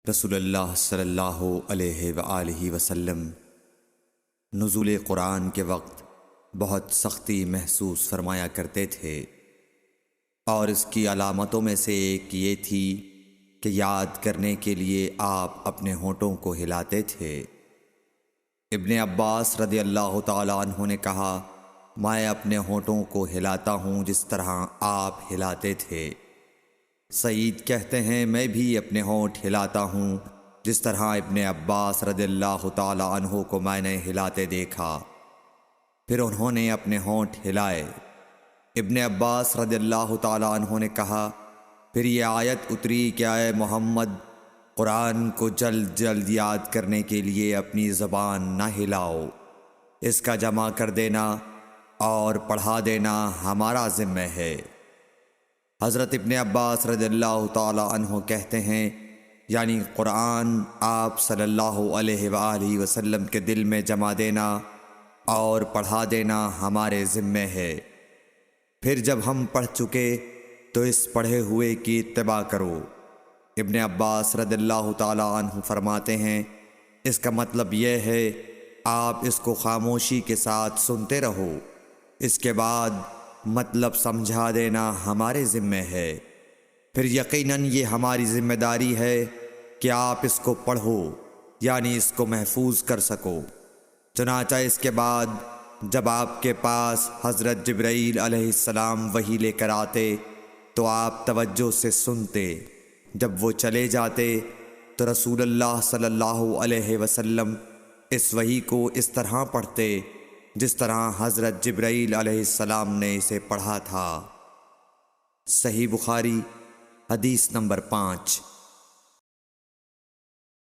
رسول اللہ صلی اللہ علیہ وآلہ وسلم نزول قرآن کے وقت بہت سختی محسوس فرمایا کرتے تھے، اور اس کی علامتوں میں سے ایک یہ تھی کہ یاد کرنے کے لیے آپ اپنے ہونٹوں کو ہلاتے تھے۔ ابن عباس رضی اللہ تعالیٰ عنہ نے کہا، میں اپنے ہونٹوں کو ہلاتا ہوں جس طرح آپ ہلاتے تھے۔ سعید کہتے ہیں، میں بھی اپنے ہونٹ ہلاتا ہوں جس طرح ابن عباس رضی اللہ تعالیٰ عنہ کو میں نے ہلاتے دیکھا۔ پھر انہوں نے اپنے ہونٹ ہلائے۔ ابن عباس رضی اللہ تعالیٰ عنہ نے کہا، پھر یہ آیت اتری کہ اے محمد، قرآن کو جلد جلد یاد کرنے کے لیے اپنی زبان نہ ہلاؤ، اس کا جمع کر دینا اور پڑھا دینا ہمارا ذمہ ہے۔ حضرت ابن عباس رضی اللہ تعالیٰ عنہ کہتے ہیں، یعنی قرآن آپ صلی اللہ علیہ وآلہ وسلم کے دل میں جمع دینا اور پڑھا دینا ہمارے ذمہ ہے۔ پھر جب ہم پڑھ چکے تو اس پڑھے ہوئے کی اتباع کرو۔ ابن عباس رضی اللہ تعالیٰ عنہ فرماتے ہیں، اس کا مطلب یہ ہے آپ اس کو خاموشی کے ساتھ سنتے رہو، اس کے بعد مطلب سمجھا دینا ہمارے ذمہ ہے۔ پھر یقیناً یہ ہماری ذمہ داری ہے کہ آپ اس کو پڑھو، یعنی اس کو محفوظ کر سکو۔ چنانچہ اس کے بعد جب آپ کے پاس حضرت جبرائیل علیہ السلام وحی لے کر آتے تو آپ توجہ سے سنتے، جب وہ چلے جاتے تو رسول اللہ صلی اللہ علیہ وسلم اس وحی کو اس طرح پڑھتے جس طرح حضرت جبرائیل علیہ السلام نے اسے پڑھا تھا۔ صحیح بخاری حدیث نمبر 5۔